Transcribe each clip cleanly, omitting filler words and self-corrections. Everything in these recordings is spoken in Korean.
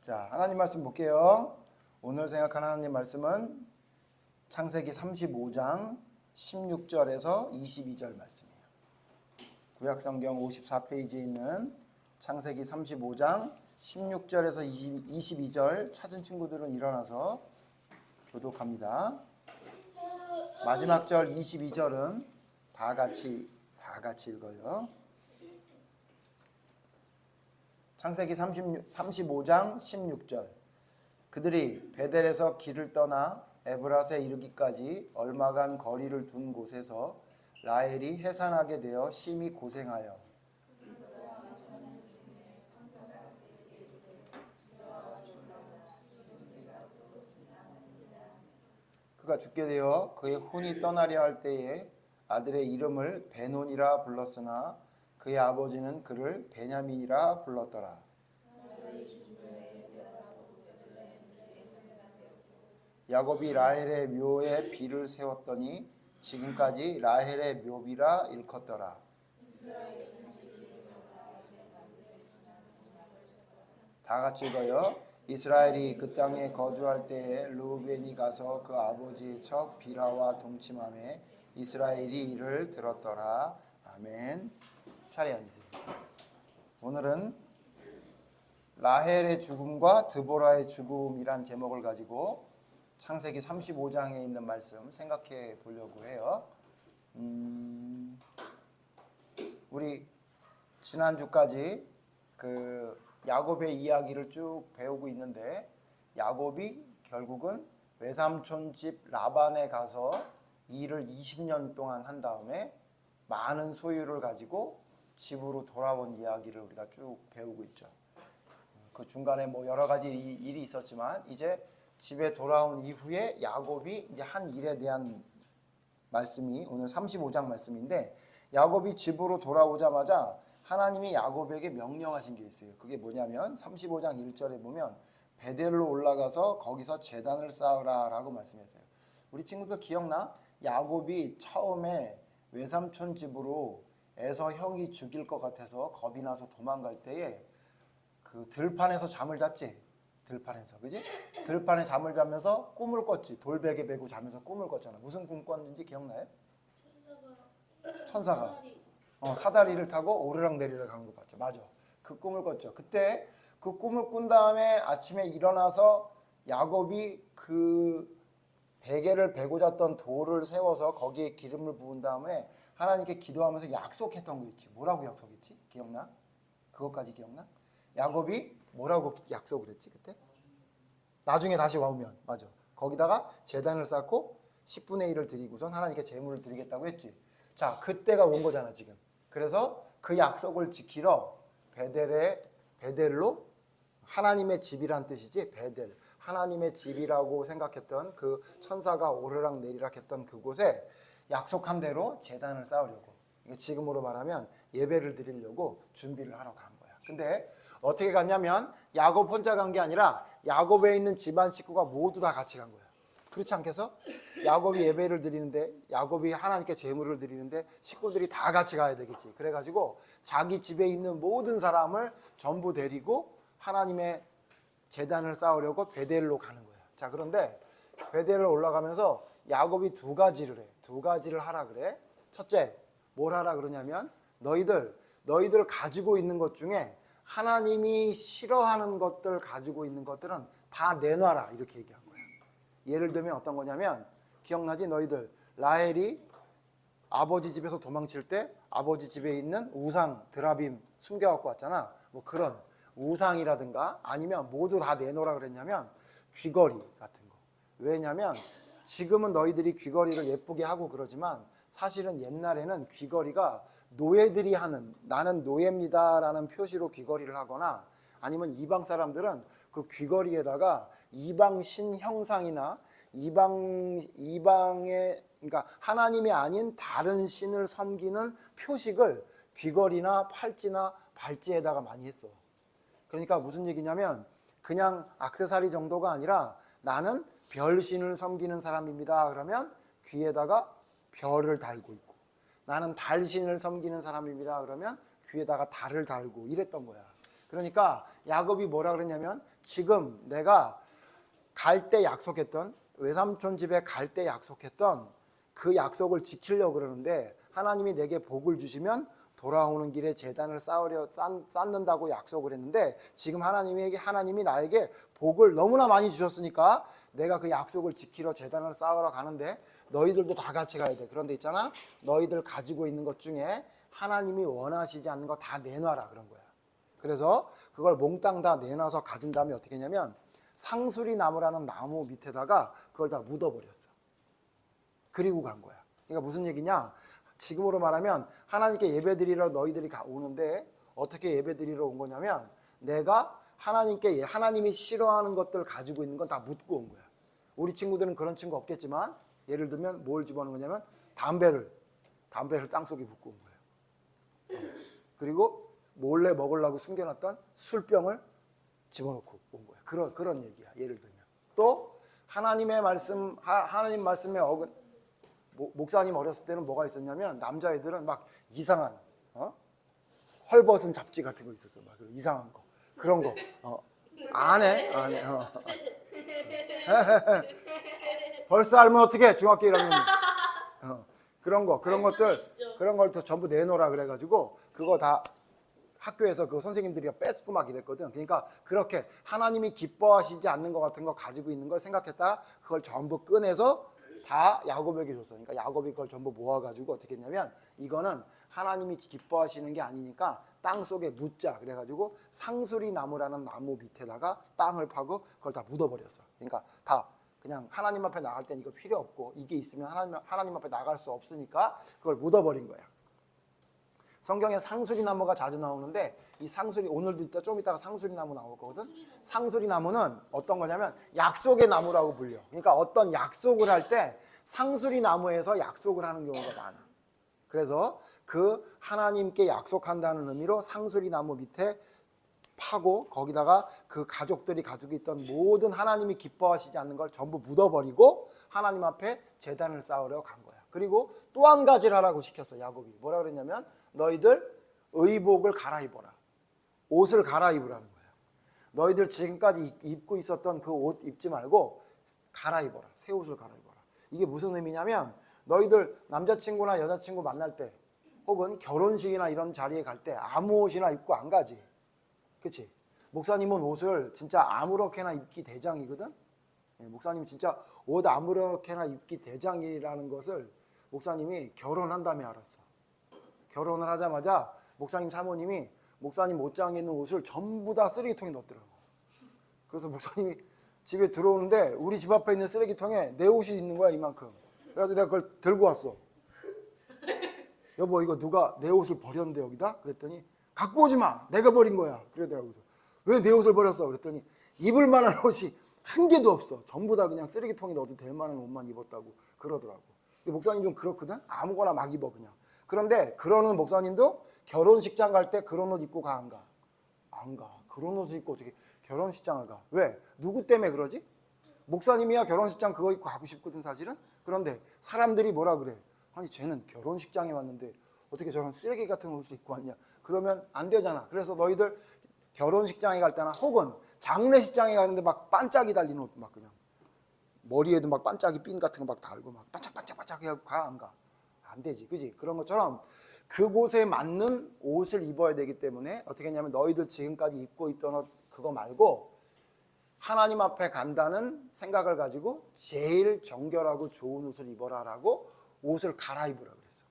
자, 하나님 말씀 볼게요. 오늘 생각한 하나님 말씀은 창세기 35장 16절에서 22절 말씀이에요. 구약성경 54페이지에 있는 창세기 35장 16절에서 22절 찾은 친구들은 일어나서 교독합니다. 마지막 절 22절은 다 같이 읽어요. 창세기 35장 16절. 그들이 베델에서 길을 떠나 에브랏에 이르기까지 얼마간 거리를 둔 곳에서 라헬이 해산하게 되어 심히 고생하여 그가 죽게 되어 그의 혼이 떠나려 할 때에 아들의 이름을 베논이라 불렀으나 그의 아버지는 그를 베냐민이라 불렀더라. 야곱이 라헬의 묘에 비를 세웠더니 지금까지 라헬의 묘비라 일컫더라. 다 같이 읽어요. 이스라엘이 그 땅에 거주할 때에 르우벤이 가서 그 아버지의 척 비라와 동침하매 이스라엘이 이를 들었더라. 아멘. 차례 앉으세요. 오늘은 라헬의 죽음과 드보라의 죽음이란 제목을 가지고 창세기 35장에 있는 말씀 생각해 보려고 해요. 우리 지난주까지 그 야곱의 이야기를 쭉 배우고 있는데 야곱이 결국은 외삼촌 집 라반에 가서 일을 20년 동안 한 다음에 많은 소유를 가지고 집으로 돌아온 이야기를 우리가 쭉 배우고 있죠. 그 중간에 뭐 여러 가지 일이 있었지만 이제 집에 돌아온 이후에 야곱이 이제 한 일에 대한 말씀이 오늘 35장 말씀인데, 야곱이 집으로 돌아오자마자 하나님이 야곱에게 명령하신 게 있어요. 그게 뭐냐면 35장 1절에 보면 베델로 올라가서 거기서 제단을 쌓으라 라고 말씀했어요. 우리 친구들 기억나? 야곱이 처음에 외삼촌 집으로 에서 형이 죽일 것 같아서 겁이 나서 도망갈 때에 그 들판에서 잠을 잤지. 들판에서, 그지? 들판에 잠을 자면서 꿈을 꿨지. 돌베개 베고 자면서 꿈을 꿨잖아. 무슨 꿈 꿨는지 기억나요? 천사가 사다리를 타고 오르락내리락 하는 거 봤죠. 맞아. 그 꿈을 꿨죠. 그때 그 꿈을 꾼 다음에 아침에 일어나서 야곱이 그 베개를 베고 잤던 돌을 세워서 거기에 기름을 부은 다음에 하나님께 기도하면서 약속했던 거 있지. 뭐라고 약속했지? 기억나? 그것까지 기억나? 야곱이 뭐라고 약속을 했지 그때? 나중에 다시 와오면, 맞아. 거기다가 제단을 쌓고 10분의 1을 드리고선 하나님께 제물을 드리겠다고 했지. 자, 그때가 온 거잖아 지금. 그래서 그 약속을 지키러 베델로, 하나님의 집이란 뜻이지, 베델, 하나님의 집이라고 생각했던 그 천사가 오르락 내리락 했던 그곳에 약속한 대로 제단을 쌓으려고, 지금으로 말하면 예배를 드리려고 준비를 하러 간 거야. 근데 어떻게 갔냐면 야곱 혼자 간 게 아니라 야곱에 있는 집안 식구가 모두 다 같이 간 거야. 그렇지 않겠어? 야곱이 예배를 드리는데, 야곱이 하나님께 제물을 드리는데 식구들이 다 같이 가야 되겠지. 그래가지고 자기 집에 있는 모든 사람을 전부 데리고 하나님의 제단을 쌓으려고 베델로 가는 거야. 자, 그런데 베델로 올라가면서 야곱이 두 가지를 해. 두 가지를 하라 그래. 첫째, 뭘 하라 그러냐면 너희들 가지고 있는 것 중에 하나님이 싫어하는 것들 가지고 있는 것들은 다 내놔라, 이렇게 얘기한 거야. 예를 들면 어떤 거냐면, 기억나지? 너희들 라헬이 아버지 집에서 도망칠 때 아버지 집에 있는 우상 드라빔 숨겨갖고 왔잖아. 뭐 그런 우상이라든가 아니면 모두 다 내놓으라 그랬냐면 귀걸이 같은 거. 왜냐면 지금은 너희들이 귀걸이를 예쁘게 하고 그러지만 사실은 옛날에는 귀걸이가 노예들이 하는, 나는 노예입니다 라는 표시로 귀걸이를 하거나, 아니면 이방 사람들은 그 귀걸이에다가 이방 신 형상이나 이방의, 그러니까 하나님이 아닌 다른 신을 섬기는 표식을 귀걸이나 팔찌나 발찌에다가 많이 했어. 그러니까 무슨 얘기냐면 그냥 액세서리 정도가 아니라 나는 별신을 섬기는 사람입니다 그러면 귀에다가 별을 달고 있고, 나는 달신을 섬기는 사람입니다 그러면 귀에다가 달을 달고 이랬던 거야. 그러니까 야곱이 뭐라 그랬냐면 지금 내가 갈 때 약속했던 외삼촌 집에 갈 때 약속했던 그 약속을 지키려고 그러는데 하나님이 내게 복을 주시면 돌아오는 길에 제단을 쌓는다고 약속을 했는데 지금 하나님이 나에게 복을 너무나 많이 주셨으니까 내가 그 약속을 지키러 제단을 쌓으러 가는데 너희들도 다 같이 가야 돼. 그런데 있잖아, 너희들 가지고 있는 것 중에 하나님이 원하시지 않는 거 다 내놔라 그런 거야. 그래서 그걸 몽땅 다 내놔서 가진 다음에 어떻게 했냐면 상수리 나무라는 나무 밑에다가 그걸 다 묻어버렸어. 그리고 간 거야. 그러니까 무슨 얘기냐, 지금으로 말하면 하나님께 예배드리러 너희들이 오는데 어떻게 예배드리러 온 거냐면 내가 하나님이 싫어하는 것들 가지고 있는 건 다 묻고 온 거야. 우리 친구들은 그런 친구 없겠지만 예를 들면 뭘 집어넣은 거냐면 담배를 땅속에 붓고 온 거예요. 그리고 몰래 먹으려고 숨겨놨던 술병을 집어넣고 온 거야. 그런 얘기야. 예를 들면 또 하나님 말씀에 목사님 어렸을 때는 뭐가 있었냐면 남자애들은 막 이상한 헐벗은 잡지 같은 거 있었어. 막 이상한 거 그런 거 안 해. 벌써 알면 어떻게 중학교 1학년 그런 걸 전부 내놓으라 그래가지고 그거 다 학교에서 그 선생님들이 뺏고 막 이랬거든. 그러니까 그렇게 하나님이 기뻐하시지 않는 것 같은 거 가지고 있는 걸 생각했다 그걸 전부 꺼내서 다 야곱에게 줬어. 그러니까 야곱이 그걸 전부 모아가지고 어떻게 했냐면 이거는 하나님이 기뻐하시는 게 아니니까 땅 속에 묻자 그래가지고 상수리 나무라는 나무 밑에다가 땅을 파고 그걸 다 묻어버렸어. 그러니까 다 그냥 하나님 앞에 나갈 땐 이거 필요 없고 이게 있으면 하나님 앞에 나갈 수 없으니까 그걸 묻어버린 거야. 성경에 상수리 나무가 자주 나오는데 이 상수리 오늘도 좀 이따가 상수리 나무 나올 거거든. 상수리 나무는 어떤 거냐면 약속의 나무라고 불려. 그러니까 어떤 약속을 할 때 상수리 나무에서 약속을 하는 경우가 많아. 그래서 그 하나님께 약속한다는 의미로 상수리 나무 밑에 파고 거기다가 그 가족들이 가지고 있던 모든 하나님이 기뻐하시지 않는 걸 전부 묻어버리고 하나님 앞에 제단을 쌓으려 간 거야. 그리고 또 한 가지를 하라고 시켰어. 야곱이 뭐라 그랬냐면 너희들 의복을 갈아입어라. 옷을 갈아입으라는 거야. 너희들 지금까지 입고 있었던 그 옷 입지 말고 갈아입어라. 새 옷을 갈아입어라. 이게 무슨 의미냐면 너희들 남자친구나 여자친구 만날 때 혹은 결혼식이나 이런 자리에 갈 때 아무 옷이나 입고 안 가지. 그치? 목사님은 옷을 진짜 아무렇게나 입기 대장이거든. 목사님이 진짜 옷 아무렇게나 입기 대장이라는 것을 목사님이 결혼한 다음에 알았어. 결혼을 하자마자 목사님 사모님이 목사님 옷장에 있는 옷을 전부 다 쓰레기통에 넣었더라고. 그래서 목사님이 집에 들어오는데 우리 집 앞에 있는 쓰레기통에 내 옷이 있는 거야, 이만큼. 그래서 내가 그걸 들고 왔어. 여보, 이거 누가 내 옷을 버렸는데 여기다? 그랬더니 갖고 오지 마, 내가 버린 거야. 그러더라고. 왜 내 옷을 버렸어? 그랬더니 입을 만한 옷이 한 개도 없어. 전부 다 그냥 쓰레기통에 넣어도 될 만한 옷만 입었다고 그러더라고. 목사님 좀 그렇거든? 아무거나 막 입어 그냥. 그런데 그러는 목사님도 결혼식장 갈 때 그런 옷 입고 가, 안 가? 안 가. 그런 옷을 입고 어떻게 결혼식장을 가? 왜? 누구 때문에 그러지? 목사님이야 결혼식장 그거 입고 가고 싶거든 사실은. 그런데 사람들이 뭐라 그래? 아니 쟤는 결혼식장에 왔는데 어떻게 저런 쓰레기 같은 옷을 입고 왔냐? 그러면 안 되잖아. 그래서 너희들 결혼식장에 갈 때나 혹은 장례식장에 가는데 막 반짝이 달린 옷 막 그냥 머리에도 막 반짝이 핀 같은 거 막 달고 막 반짝반짝반짝 해갖고 가, 안 가? 안 되지, 그지? 그런 것처럼 그곳에 맞는 옷을 입어야 되기 때문에 어떻게 했냐면 너희들 지금까지 입고 있던 옷 그거 말고 하나님 앞에 간다는 생각을 가지고 제일 정결하고 좋은 옷을 입어라라고 옷을 갈아입으라 그랬어.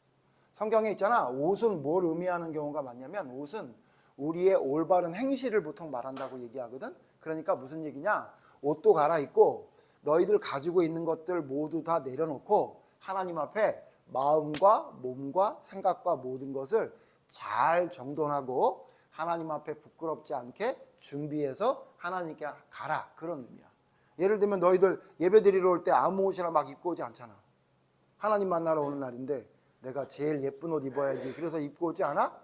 성경에 있잖아. 옷은 뭘 의미하는 경우가 많냐면 옷은 우리의 올바른 행실을 보통 말한다고 얘기하거든. 그러니까 무슨 얘기냐? 옷도 갈아입고 너희들 가지고 있는 것들 모두 다 내려놓고 하나님 앞에 마음과 몸과 생각과 모든 것을 잘 정돈하고 하나님 앞에 부끄럽지 않게 준비해서 하나님께 가라. 그런 의미야. 예를 들면 너희들 예배 드리러 올 때 아무 옷이나 막 입고 오지 않잖아. 하나님 만나러 오는 날인데 내가 제일 예쁜 옷 입어야지. 그래서 입고 오지 않아?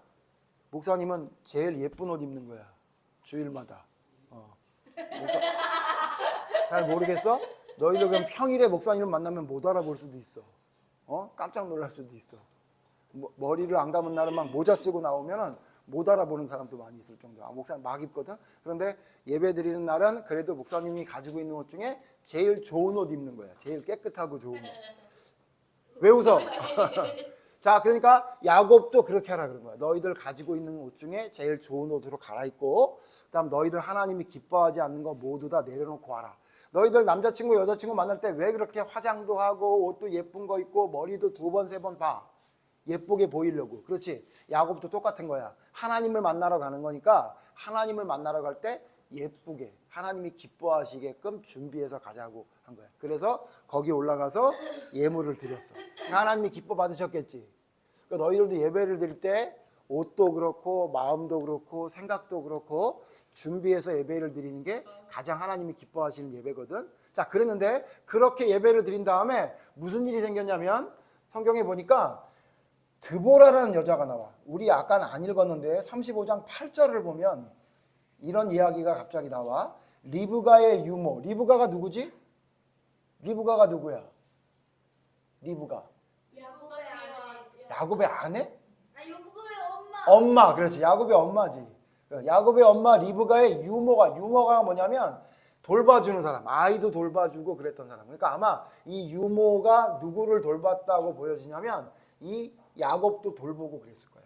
목사님은 제일 예쁜 옷 입는 거야. 주일마다. 잘 모르겠어? 너희들 그럼 평일에 목사님을 만나면 못 알아볼 수도 있어. 깜짝 놀랄 수도 있어. 머리를 안 감은 날은 막 모자 쓰고 나오면은 못 알아보는 사람도 많이 있을 정도야. 목사님 막 입거든. 그런데 예배 드리는 날은 그래도 목사님이 가지고 있는 옷 중에 제일 좋은 옷 입는 거야. 제일 깨끗하고 좋은 옷. 왜 웃어? 자, 그러니까 야곱도 그렇게 하라 그런 거야. 너희들 가지고 있는 옷 중에 제일 좋은 옷으로 갈아입고, 그다음 너희들 하나님이 기뻐하지 않는 거 모두 다 내려놓고 와라. 너희들 남자친구 여자친구 만날 때 왜 그렇게 화장도 하고 옷도 예쁜 거 입고 머리도 2번 3번 봐. 예쁘게 보이려고. 그렇지. 야곱도 똑같은 거야. 하나님을 만나러 가는 거니까 하나님을 만나러 갈 때 예쁘게 하나님이 기뻐하시게끔 준비해서 가자고 한 거야. 그래서 거기 올라가서 예물을 드렸어. 하나님이 기뻐 받으셨겠지. 그러니까 너희들도 예배를 드릴 때 옷도 그렇고 마음도 그렇고 생각도 그렇고 준비해서 예배를 드리는 게 가장 하나님이 기뻐하시는 예배거든. 자, 그랬는데 그렇게 예배를 드린 다음에 무슨 일이 생겼냐면 성경에 보니까 드보라라는 여자가 나와. 우리 아까는 안 읽었는데 35장 8절을 보면 이런 이야기가 갑자기 나와. 리브가의 유모. 리브가가 누구지? 리브가가 누구야? 리브가. 야곱의 아내? 야곱의 엄마. 엄마. 그렇지. 야곱의 엄마지. 야곱의 엄마 리브가의 유모가 뭐냐면 돌봐주는 사람. 아이도 돌봐주고 그랬던 사람. 그러니까 아마 이 유모가 누구를 돌봤다고 보여지냐면 이 야곱도 돌보고 그랬을 거야.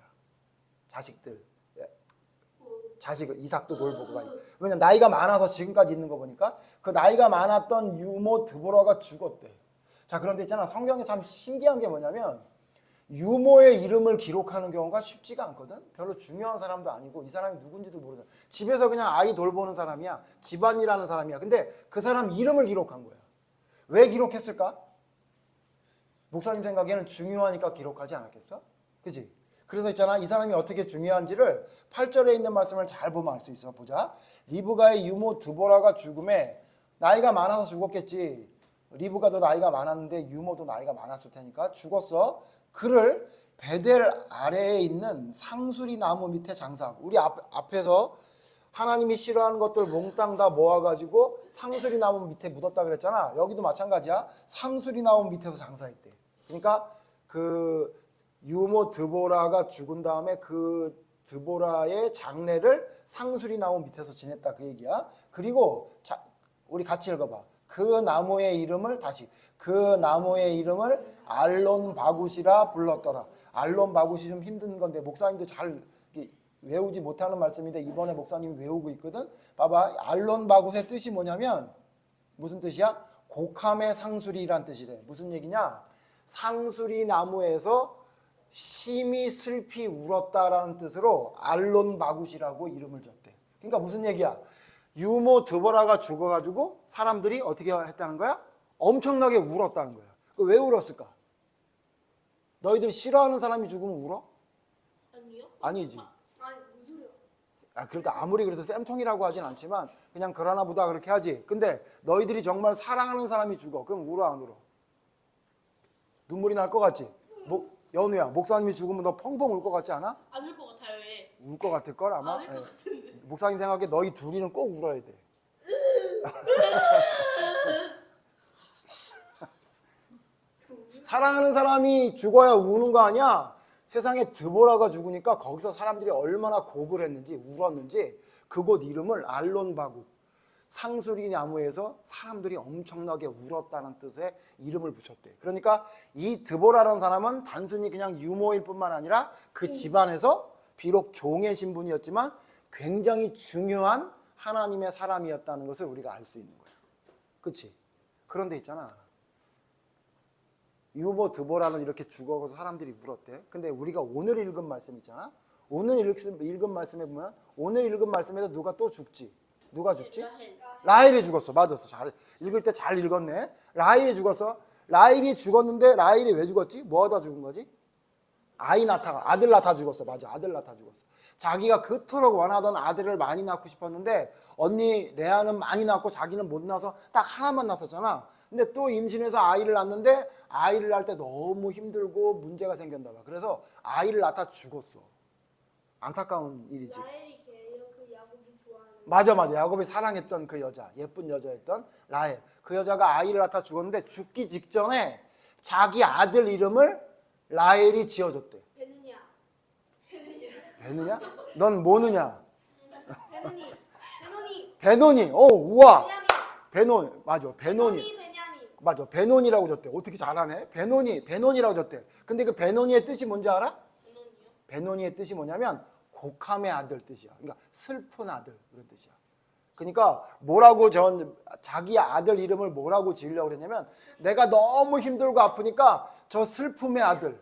자식을 이삭도 돌보고. 왜냐면 나이가 많아서 지금까지 있는 거 보니까 그 나이가 많았던 유모 드보라가 죽었대. 자, 그런데 있잖아, 성경에 참 신기한 게 뭐냐면 유모의 이름을 기록하는 경우가 쉽지가 않거든. 별로 중요한 사람도 아니고 이 사람이 누군지도 모르잖아. 집에서 그냥 아이 돌보는 사람이야. 집안이라는 사람이야. 근데 그 사람 이름을 기록한 거야. 왜 기록했을까? 목사님 생각에는 중요하니까 기록하지 않았겠어? 그지? 그래서 있잖아, 이 사람이 어떻게 중요한지를 8절에 있는 말씀을 잘 보면 알 수 있어. 보자. 리브가의 유모 드보라가 죽음에 나이가 많아서 죽었겠지. 리브가도 나이가 많았는데 유모도 나이가 많았을 테니까 죽었어. 그를 베델 아래에 있는 상수리 나무 밑에 장사하고, 우리 앞에서 하나님이 싫어하는 것들 몽땅 다 모아가지고 상수리 나무 밑에 묻었다 그랬잖아. 여기도 마찬가지야. 상수리 나무 밑에서 장사했대. 그러니까 그 유모 드보라가 죽은 다음에 그 드보라의 장례를 상수리 나무 밑에서 지냈다, 그 얘기야. 그리고 우리 같이 읽어봐. 그 나무의 이름을 알론 바굿이라 불렀더라. 알론 바굿이 좀 힘든 건데 목사님도 잘 외우지 못하는 말씀인데 이번에 목사님이 외우고 있거든. 봐봐. 알론 바굿의 뜻이 뭐냐면 무슨 뜻이야? 곡함의 상수리란 뜻이래. 무슨 얘기냐? 상수리 나무에서 심히 슬피 울었다라는 뜻으로 알론 바굿이라고 이름을 줬대. 그러니까 무슨 얘기야? 유모 드보라가 죽어가지고 사람들이 어떻게 했다는 거야? 엄청나게 울었다는 거야. 왜 울었을까? 너희들 싫어하는 사람이 죽으면 울어? 아니요? 아니지. 아니 무슨 소리야? 그래도 아무리 그래도 쌤통이라고 하진 않지만 그냥 그러나 보다 그렇게 하지. 근데 너희들이 정말 사랑하는 사람이 죽어. 그럼 울어 안 울어? 눈물이 날 것 같지? 연우야, 목사님이 죽으면 너 펑펑 울 것 같지 않아? 안 울 것 같아요. 왜? 울 것 같을걸 아마? 안 울 것 같은데. 목사님 생각에 너희 둘이는 꼭 울어야 돼. 사랑하는 사람이 죽어야 우는 거 아니야? 세상에 드보라가 죽으니까 거기서 사람들이 얼마나 곡을 했는지 울었는지 그곳 이름을 알론 바굿, 상수리 나무에서 사람들이 엄청나게 울었다는 뜻의 이름을 붙였대. 그러니까 이 드보라라는 사람은 단순히 그냥 유모일 뿐만 아니라 그 집안에서 비록 종의 신분이었지만 굉장히 중요한 하나님의 사람이었다는 것을 우리가 알 수 있는 거야. 그치? 그런데 있잖아, 유모 드보라는 이렇게 죽어서 사람들이 울었대. 근데 우리가 오늘 읽은 말씀 있잖아. 오늘 읽은 말씀에 보면 오늘 읽은 말씀에서 누가 또 죽지? 누가 죽지? 라헬이 죽었어. 맞았어. 잘 읽을 때 잘 읽었네. 라헬이 죽었어. 라헬이 죽었는데 라헬이 왜 죽었지? 뭐 하다 죽은 거지? 아들 낳다 죽었어. 맞아. 아들 낳다 죽었어. 자기가 그토록 원하던 아들을 많이 낳고 싶었는데 언니 레아는 많이 낳고 자기는 못 낳아서 딱 하나만 낳았잖아. 근데 또 임신해서 아이를 낳는데 아이를 낳을 때 너무 힘들고 문제가 생겼나 봐. 그래서 아이를 낳다 죽었어. 안타까운 일이지. 라헬이 걔예요? 그 야곱이 좋아하는. 맞아. 야곱이 사랑했던 그 여자, 예쁜 여자였던 라헬. 그 여자가 아이를 낳다 죽었는데 죽기 직전에 자기 아들 이름을 라헬이 지어줬대. 베느냐? 넌 뭐느냐? 베느니. 베노니. 베노니. 우와. 베냐민. 베논. 맞아. 베노니. 베냐민. 맞아. 베논이라고 줬대. 어떻게 잘하네? 베논이라고 줬대. 근데 그 베논이의 뜻이 뭔지 알아? 베노니요? 베논이의 뜻이 뭐냐면 곡함의 아들 뜻이야. 그러니까 슬픈 아들 그런 뜻이야. 그러니까 뭐라고 자기 아들 이름을 뭐라고 지으려고 그랬냐면 내가 너무 힘들고 아프니까 저 슬픔의 아들,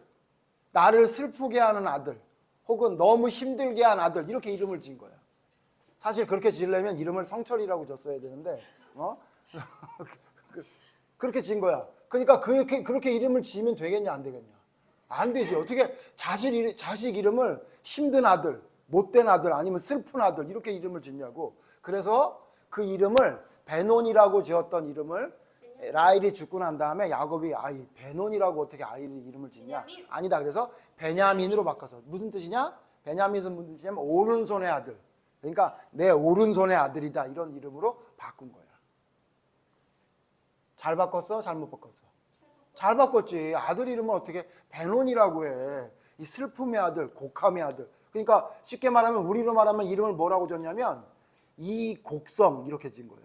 나를 슬프게 하는 아들, 혹은 너무 힘들게 한 아들 이렇게 이름을 지은 거야. 사실 그렇게 지으려면 이름을 성철이라고 줬어야 되는데 그렇게 지은 거야. 그러니까 그렇게 이름을 지으면 되겠냐 안 되겠냐? 안 되지. 어떻게 자식 이름을 힘든 아들, 못된 아들 아니면 슬픈 아들 이렇게 이름을 짓냐고. 그래서 그 이름을 베논이라고 지었던 이름을 라헬이 죽고 난 다음에 야곱이 베논이라고 어떻게 아이 이름을 짓냐? 베냐민? 아니다. 그래서 베냐민으로 바꿔서 무슨 뜻이냐? 베냐민은 무슨 뜻이냐면 오른손의 아들. 그러니까 내 오른손의 아들이다 이런 이름으로 바꾼 거야. 잘 바꿨어? 잘못 바꿨어? 잘 바꿨지. 아들 이름을 어떻게 베논이라고 해. 이 슬픔의 아들, 곡함의 아들. 그러니까 쉽게 말하면 우리로 말하면 이름을 뭐라고 줬냐면 이 곡성 이렇게 지은 거야.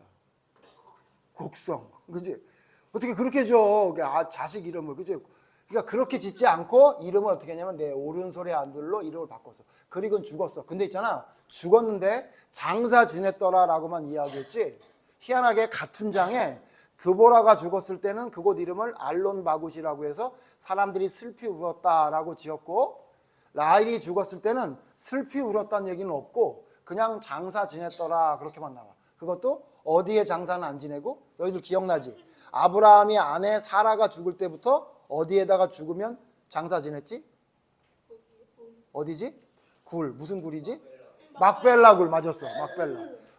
곡성. 그지? 어떻게 그렇게 줘? 자식 이름을. 그지? 그러니까 그렇게 짓지 않고 이름을 어떻게 했냐면 내 오른손의 아들로 이름을 바꿨어. 그리고 죽었어. 근데 있잖아. 죽었는데 장사 지냈더라라고만 이야기했지. 희한하게 같은 장에 드보라가 죽었을 때는 그곳 이름을 알론 바굿이라고 해서 사람들이 슬피 울었다라고 지었고 라헬이 죽었을 때는 슬피 울었다는 얘기는 없고 그냥 장사 지냈더라 그렇게만 나와. 그것도 어디에 장사는 안 지내고 너희들 기억나지? 아브라함이 아내 사라가 죽을 때부터 어디에다가 죽으면 장사 지냈지? 어디지? 굴. 무슨 굴이지? 막벨라 굴. 맞았어.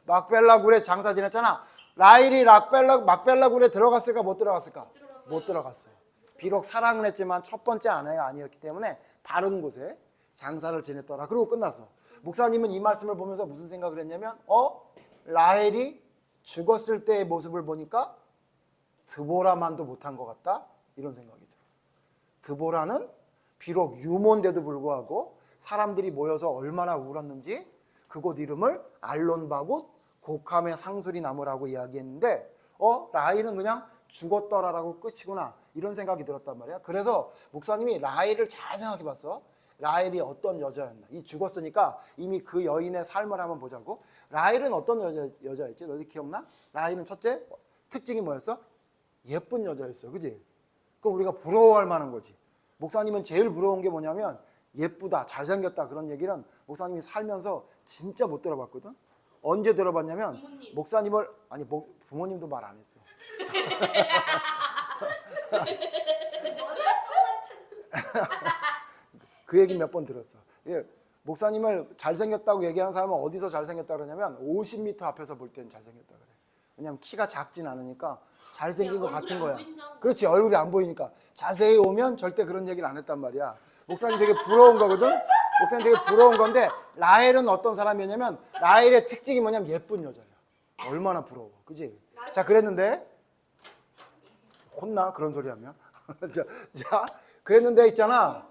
막벨라 굴에 장사 지냈잖아. 라헬이 막벨라 굴에 들어갔을까 못 들어갔을까? 못 들어갔어요. 비록 사랑은 했지만 첫 번째 아내가 아니었기 때문에 다른 곳에 장사를 지냈더라. 그리고 끝났어. 목사님은 이 말씀을 보면서 무슨 생각을 했냐면 라헬이 죽었을 때의 모습을 보니까 드보라만도 못한 것 같다. 이런 생각이 들어요. 드보라는 비록 유모인데도 불구하고 사람들이 모여서 얼마나 울었는지 그곳 이름을 알론 바굿 곡함의 상수리 나무라고 이야기했는데 라헬은 그냥 죽었더라라고 끝이구나 이런 생각이 들었단 말이야. 그래서 목사님이 라헬을 잘 생각해 봤어. 라헬이 어떤 여자였나. 이 죽었으니까 이미 그 여인의 삶을 한번 보자고. 라헬은 어떤 여자였지? 너희 기억나? 라헬은 첫째 특징이 뭐였어? 예쁜 여자였어. 그지? 그럼 우리가 부러워할 만한 거지. 목사님은 제일 부러운 게 뭐냐면 예쁘다, 잘생겼다 그런 얘기는 목사님이 살면서 진짜 못 들어봤거든. 언제 들어봤냐면 부모님. 목사님을 부모님도 말 안 했어. 그 얘기 몇 번 들었어. 목사님을 잘생겼다고 얘기하는 사람은 어디서 잘생겼다 그러냐면 50m 앞에서 볼 때는 잘생겼다 그래. 왜냐면 키가 작진 않으니까 잘생긴 것 같은 거야. 그렇지, 얼굴이 안 보이니까. 자세히 오면 절대 그런 얘기를 안 했단 말이야. 목사님 되게 부러운 거거든. 목사님 되게 부러운 건데 라헬은 어떤 사람이었냐면 라헬의 특징이 뭐냐면 예쁜 여자야. 얼마나 부러워. 그지? 자, 그랬는데 혼나 그런 소리 하면. 자, 그랬는데 있잖아.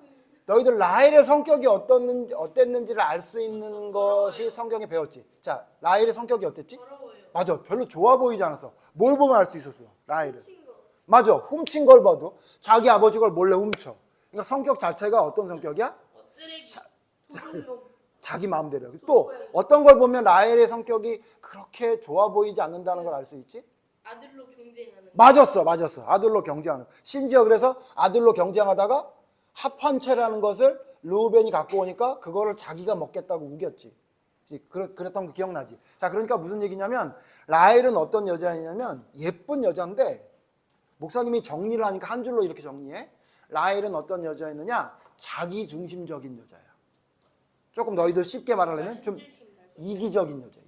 너희들 라헬의 성격이 어땠는지를 알 수 있는 것이 성경에 배웠지. 자, 라헬의 성격이 어땠지? 더러워요. 맞아. 별로 좋아 보이지 않았어. 뭘 보면 알 수 있었어. 라헬은. 훔친 거. 맞아. 훔친 걸 봐도 자기 아버지 걸 몰래 훔쳐. 그러니까 성격 자체가 어떤 성격이야? 쓰레기. 묻은 놈. 자기 마음대로. 또 어떤 걸 보면 라헬의 성격이 그렇게 좋아 보이지 않는다는 걸 알 수 있지? 아들로 경쟁하는. 맞았어. 아들로 경쟁하는. 심지어 그래서 아들로 경쟁하다가 합한채라는 것을 르우벤이 갖고 오니까 그거를 자기가 먹겠다고 우겼지. 그랬던 거 기억나지? 자, 그러니까 무슨 얘기냐면 라헬은 어떤 여자냐면 예쁜 여자인데 목사님이 정리를 하니까 한 줄로 이렇게 정리해. 라헬은 어떤 여자였느냐? 자기 중심적인 여자야. 조금 너희들 쉽게 말하려면 좀 이기적인 여자야.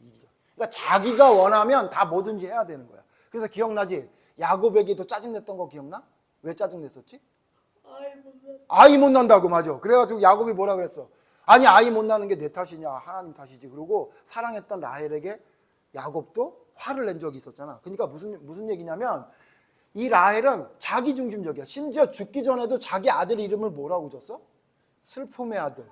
그러니까 자기가 원하면 다 뭐든지 해야 되는 거야. 그래서 기억나지? 야곱에게도 짜증냈던 거 기억나? 왜 짜증냈었지? 아이 못 난다고. 맞아. 그래가지고 야곱이 뭐라 그랬어? 아니, 아이 못 나는 게 내 탓이냐, 하나님 탓이지. 그러고 사랑했던 라헬에게 야곱도 화를 낸 적이 있었잖아. 그러니까 무슨 얘기냐면 이 라헬은 자기 중심적이야. 심지어 죽기 전에도 자기 아들 이름을 뭐라고 줬어? 슬픔의 아들.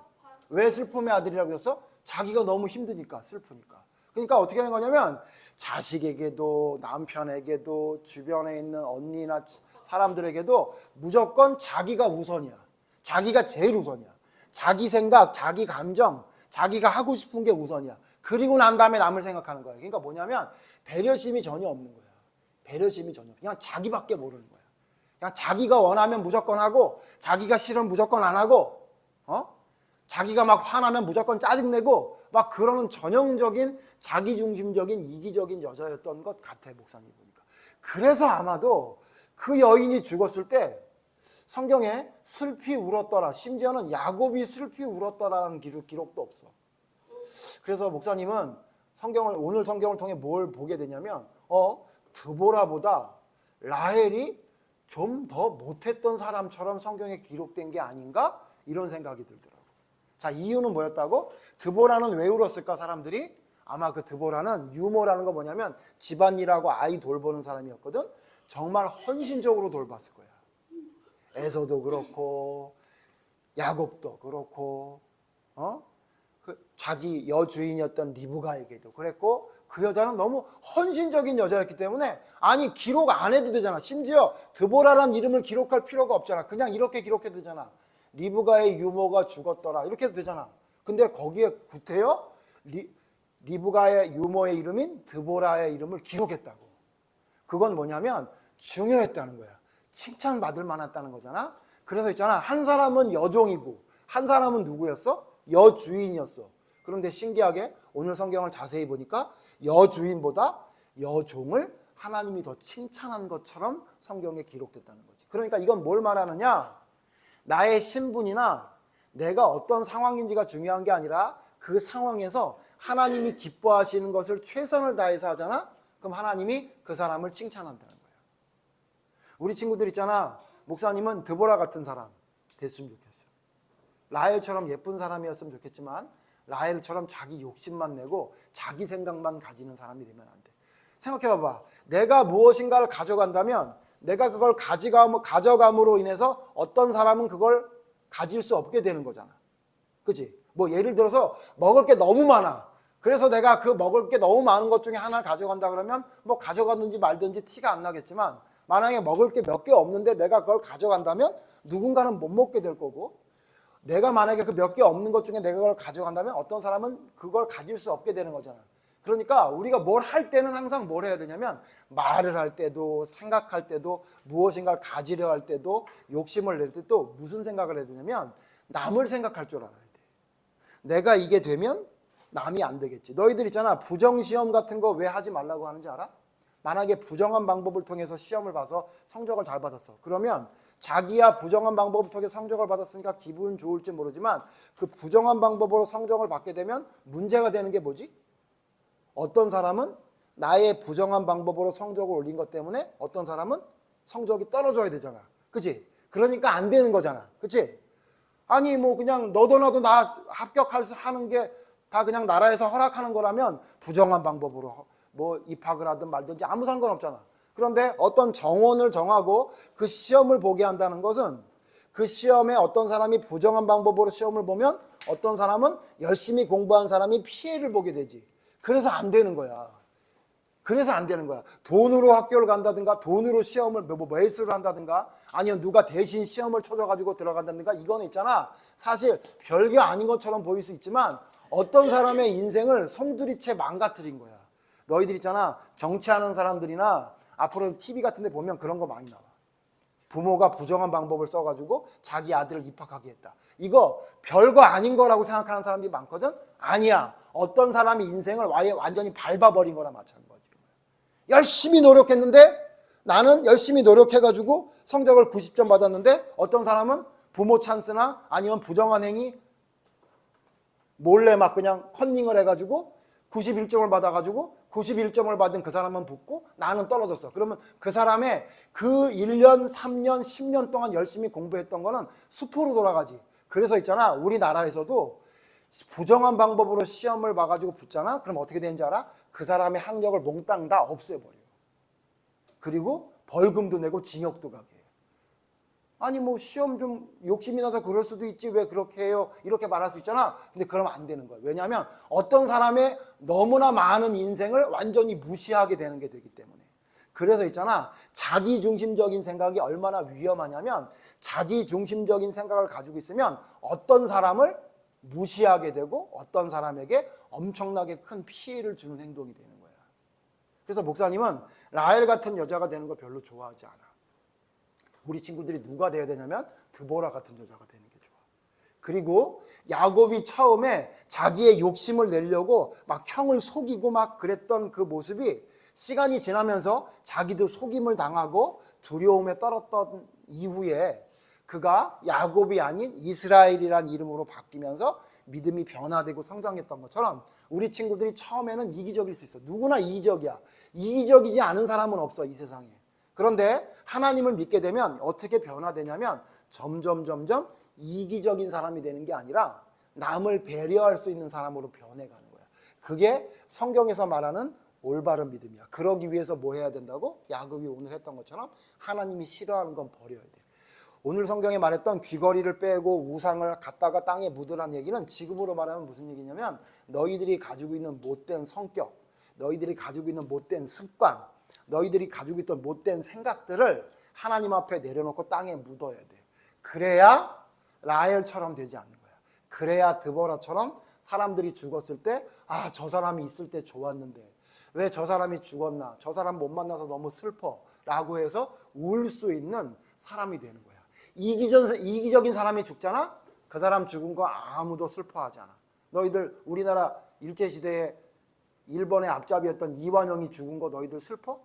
왜 슬픔의 아들이라고 했어? 자기가 너무 힘드니까, 슬프니까. 그러니까 어떻게 하는 거냐면 자식에게도 남편에게도 주변에 있는 언니나 사람들에게도 무조건 자기가 우선이야. 자기가 제일 우선이야. 자기 생각, 자기 감정, 자기가 하고 싶은 게 우선이야. 그리고 난 다음에 남을 생각하는 거야. 그러니까 뭐냐면 배려심이 전혀 없는 거야. 배려심이 전혀. 그냥 자기밖에 모르는 거야. 그냥 자기가 원하면 무조건 하고 자기가 싫으면 무조건 안 하고 자기가 막 화나면 무조건 짜증내고 막 그러는 전형적인 자기중심적인 이기적인 여자였던 것 같아, 목사님 보니까. 그래서 아마도 그 여인이 죽었을 때 성경에 슬피 울었더라, 심지어는 야곱이 슬피 울었더라라는 기록도 없어. 그래서 목사님은 오늘 성경을 통해 뭘 보게 되냐면 드보라보다 라헬이 좀 더 못했던 사람처럼 성경에 기록된 게 아닌가? 이런 생각이 들더라고요. 자, 이유는 뭐였다고? 드보라는 왜 울었을까, 사람들이? 아마 그 드보라는 유모라는 거 뭐냐면 집안일하고 아이 돌보는 사람이었거든. 정말 헌신적으로 돌봤을 거야. 에서도 그렇고 야곱도 그렇고 그 자기 여주인이었던 리브가에게도 그랬고, 그 여자는 너무 헌신적인 여자였기 때문에 아니 기록 안 해도 되잖아. 심지어 드보라란 이름을 기록할 필요가 없잖아. 그냥 이렇게 기록해도 되잖아. 리브가의 유모가 죽었더라 이렇게 해도 되잖아. 근데 거기에 구태여 리브가의 유모의 이름인 드보라의 이름을 기록했다고. 그건 뭐냐면 중요했다는 거야. 칭찬받을 만했다는 거잖아. 그래서 있잖아, 한 사람은 여종이고 한 사람은 누구였어? 여주인이었어. 그런데 신기하게 오늘 성경을 자세히 보니까 여주인보다 여종을 하나님이 더 칭찬한 것처럼 성경에 기록됐다는 거지. 그러니까 이건 뭘 말하느냐? 나의 신분이나 내가 어떤 상황인지가 중요한 게 아니라 그 상황에서 하나님이 기뻐하시는 것을 최선을 다해서 하잖아? 그럼 하나님이 그 사람을 칭찬한다는 거야. 우리 친구들 있잖아, 목사님은 드보라 같은 사람 됐으면 좋겠어. 라헬처럼 예쁜 사람이었으면 좋겠지만 라헬처럼 자기 욕심만 내고 자기 생각만 가지는 사람이 되면 안 돼. 생각해봐봐. 내가 무엇인가를 가져간다면 내가 그걸 가져감으로 인해서 어떤 사람은 그걸 가질 수 없게 되는 거잖아. 그치? 뭐 예를 들어서 먹을 게 너무 많아. 그래서 내가 그 먹을 게 너무 많은 것 중에 하나를 가져간다 그러면 뭐 가져갔는지 말든지 티가 안 나겠지만, 만약에 먹을 게 몇 개 없는데 내가 그걸 가져간다면 누군가는 못 먹게 될 거고, 내가 만약에 그 몇 개 없는 것 중에 내가 그걸 가져간다면 어떤 사람은 그걸 가질 수 없게 되는 거잖아. 그러니까 우리가 뭘 할 때는 항상 뭘 해야 되냐면 말을 할 때도 생각할 때도 무엇인가를 가지려 할 때도 욕심을 낼 때도 무슨 생각을 해야 되냐면 남을 생각할 줄 알아야 돼. 내가 이게 되면 남이 안 되겠지. 너희들 있잖아, 부정시험 같은 거 왜 하지 말라고 하는지 알아? 만약에 부정한 방법을 통해서 시험을 봐서 성적을 잘 받았어. 그러면 자기야 부정한 방법을 통해 성적을 받았으니까 기분 좋을지 모르지만 그 부정한 방법으로 성적을 받게 되면 문제가 되는 게 뭐지? 어떤 사람은 나의 부정한 방법으로 성적을 올린 것 때문에 어떤 사람은 성적이 떨어져야 되잖아. 그치? 그러니까 안 되는 거잖아. 그치? 아니 뭐 그냥 너도 나도 나 합격하는 게 다 그냥 나라에서 허락하는 거라면 부정한 방법으로 뭐 입학을 하든 말든지 아무 상관없잖아. 그런데 어떤 정원을 정하고 그 시험을 보게 한다는 것은 그 시험에 어떤 사람이 부정한 방법으로 시험을 보면 어떤 사람은 열심히 공부한 사람이 피해를 보게 되지. 그래서 안 되는 거야. 그래서 안 되는 거야. 돈으로 학교를 간다든가 돈으로 시험을 매수를 한다든가 아니면 누가 대신 시험을 쳐줘가지고 들어간다든가 이거는 있잖아, 사실 별게 아닌 것처럼 보일 수 있지만 어떤 사람의 인생을 송두리째 망가뜨린 거야. 너희들 있잖아, 정치하는 사람들이나 앞으로 TV 같은 데 보면 그런 거 많이 나와. 부모가 부정한 방법을 써가지고 자기 아들을 입학하게 했다. 이거 별거 아닌 거라고 생각하는 사람들이 많거든? 아니야. 어떤 사람이 인생을 완전히 밟아버린 거나 마찬가지. 열심히 노력했는데, 나는 열심히 노력해가지고 성적을 90점 받았는데 어떤 사람은 부모 찬스나 아니면 부정한 행위 몰래 막 그냥 컨닝을 해가지고 91점을 받아가지고 91점을 받은 그 사람은 붙고 나는 떨어졌어. 그러면 그 사람의 그 1년, 3년, 10년 동안 열심히 공부했던 거는 수포로 돌아가지. 그래서 있잖아, 우리나라에서도 부정한 방법으로 시험을 봐가지고 붙잖아. 그럼 어떻게 되는지 알아? 그 사람의 학력을 몽땅 다 없애버려. 그리고 벌금도 내고 징역도 가게 해. 아니 뭐 시험 좀 욕심이 나서 그럴 수도 있지 왜 그렇게 해요? 이렇게 말할 수 있잖아. 근데 그러면 안 되는 거예요. 왜냐하면 어떤 사람의 너무나 많은 인생을 완전히 무시하게 되는 게 되기 때문에. 그래서 있잖아, 자기중심적인 생각이 얼마나 위험하냐면 자기중심적인 생각을 가지고 있으면 어떤 사람을 무시하게 되고 어떤 사람에게 엄청나게 큰 피해를 주는 행동이 되는 거야. 그래서 목사님은 라헬 같은 여자가 되는 거 별로 좋아하지 않아. 우리 친구들이 누가 돼야 되냐면 드보라 같은 여자가 되는 게 좋아. 그리고 야곱이 처음에 자기의 욕심을 내려고 막 형을 속이고 막 그랬던 그 모습이 시간이 지나면서 자기도 속임을 당하고 두려움에 떨었던 이후에 그가 야곱이 아닌 이스라엘이란 이름으로 바뀌면서 믿음이 변화되고 성장했던 것처럼 우리 친구들이 처음에는 이기적일 수 있어. 누구나 이기적이야. 이기적이지 않은 사람은 없어, 이 세상에. 그런데 하나님을 믿게 되면 어떻게 변화되냐면 점점 이기적인 사람이 되는 게 아니라 남을 배려할 수 있는 사람으로 변해가는 거야. 그게 성경에서 말하는 올바른 믿음이야. 그러기 위해서 뭐 해야 된다고? 야곱이 오늘 했던 것처럼 하나님이 싫어하는 건 버려야 돼. 오늘 성경에 말했던 귀걸이를 빼고 우상을 갖다가 땅에 묻으라는 얘기는 지금으로 말하면 무슨 얘기냐면 너희들이 가지고 있는 못된 성격, 너희들이 가지고 있는 못된 습관, 너희들이 가지고 있던 못된 생각들을 하나님 앞에 내려놓고 땅에 묻어야 돼. 그래야 라헬처럼 되지 않는 거야. 그래야 드보라처럼 사람들이 죽었을 때 아, 저 사람이 있을 때 좋았는데 왜 저 사람이 죽었나, 저 사람 못 만나서 너무 슬퍼 라고 해서 울 수 있는 사람이 되는 거야. 이기적인 사람이 죽잖아? 그 사람 죽은 거 아무도 슬퍼하지 않아. 너희들 우리나라 일제시대에 일본의 앞잡이였던 이완용이 죽은 거 너희들 슬퍼?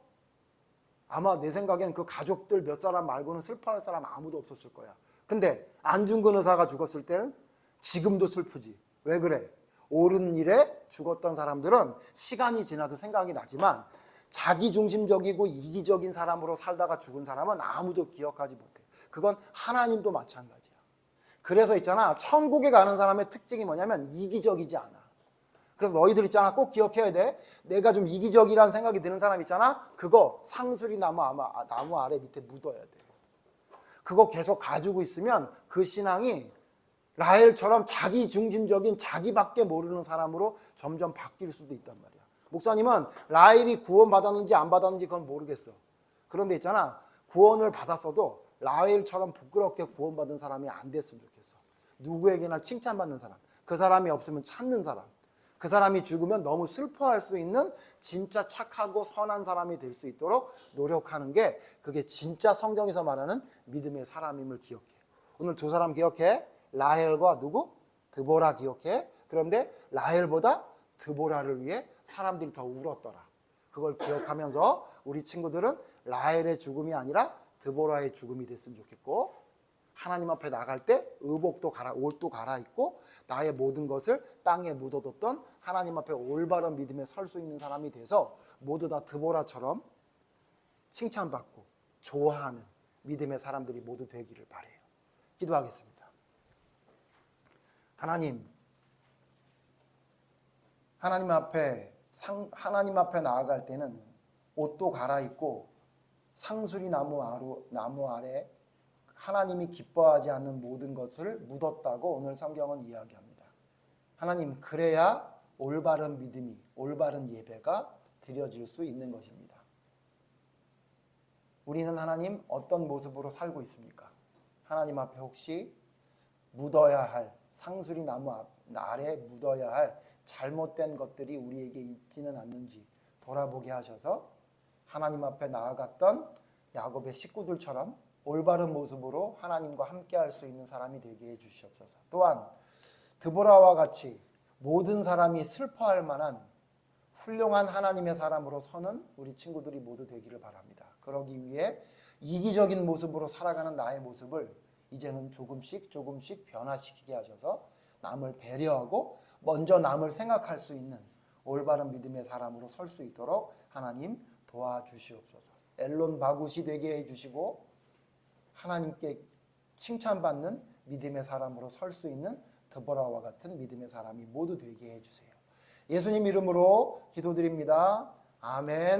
아마 내 생각엔 그 가족들 몇 사람 말고는 슬퍼할 사람 아무도 없었을 거야. 근데 안중근 의사가 죽었을 때는 지금도 슬프지. 왜 그래? 옳은 일에 죽었던 사람들은 시간이 지나도 생각이 나지만 자기중심적이고 이기적인 사람으로 살다가 죽은 사람은 아무도 기억하지 못해. 그건 하나님도 마찬가지야. 그래서 있잖아, 천국에 가는 사람의 특징이 뭐냐면 이기적이지 않아. 그래서 너희들 있잖아, 꼭 기억해야 돼. 내가 좀 이기적이라는 생각이 드는 사람 있잖아, 그거 상수리 나무 아래 밑에 묻어야 돼. 그거 계속 가지고 있으면 그 신앙이 라헬처럼 자기중심적인 자기밖에 모르는 사람으로 점점 바뀔 수도 있단 말이야. 목사님은 라헬이 구원받았는지 안 받았는지 그건 모르겠어. 그런데 있잖아, 구원을 받았어도 라헬처럼 부끄럽게 구원받은 사람이 안 됐으면 좋겠어. 누구에게나 칭찬받는 사람, 그 사람이 없으면 찾는 사람, 그 사람이 죽으면 너무 슬퍼할 수 있는 진짜 착하고 선한 사람이 될 수 있도록 노력하는 게 그게 진짜 성경에서 말하는 믿음의 사람임을 기억해. 오늘 두 사람 기억해. 라헬과 누구? 드보라 기억해. 그런데 라헬보다 드보라를 위해 사람들이 더 울었더라. 그걸 기억하면서 우리 친구들은 라헬의 죽음이 아니라 드보라의 죽음이 됐으면 좋겠고, 하나님 앞에 나갈 때 옷도 갈아입고 나의 모든 것을 땅에 묻어뒀던 하나님 앞에 올바른 믿음에 설 수 있는 사람이 돼서 모두 다 드보라처럼 칭찬받고 좋아하는 믿음의 사람들이 모두 되기를 바라요. 기도하겠습니다. 하나님 앞에 나아갈 때는 옷도 갈아입고 상수리 나무 아래 하나님이 기뻐하지 않는 모든 것을 묻었다고 오늘 성경은 이야기합니다. 하나님, 그래야 올바른 믿음이, 올바른 예배가 드려질 수 있는 것입니다. 우리는 하나님 어떤 모습으로 살고 있습니까? 하나님 앞에 혹시 묻어야 할, 상수리 나무 아래 묻어야 할 잘못된 것들이 우리에게 있지는 않는지 돌아보게 하셔서 하나님 앞에 나아갔던 야곱의 식구들처럼 올바른 모습으로 하나님과 함께 할 수 있는 사람이 되게 해주시옵소서. 또한 드보라와 같이 모든 사람이 슬퍼할 만한 훌륭한 하나님의 사람으로 서는 우리 친구들이 모두 되기를 바랍니다. 그러기 위해 이기적인 모습으로 살아가는 나의 모습을 이제는 조금씩 변화시키게 하셔서 남을 배려하고 먼저 남을 생각할 수 있는 올바른 믿음의 사람으로 설 수 있도록 하나님 도와주시옵소서. 엘론 바굿이 되게 해주시고 하나님께 칭찬받는 믿음의 사람으로 설 수 있는 드보라와 같은 믿음의 사람이 모두 되게 해주세요. 예수님 이름으로 기도드립니다. 아멘.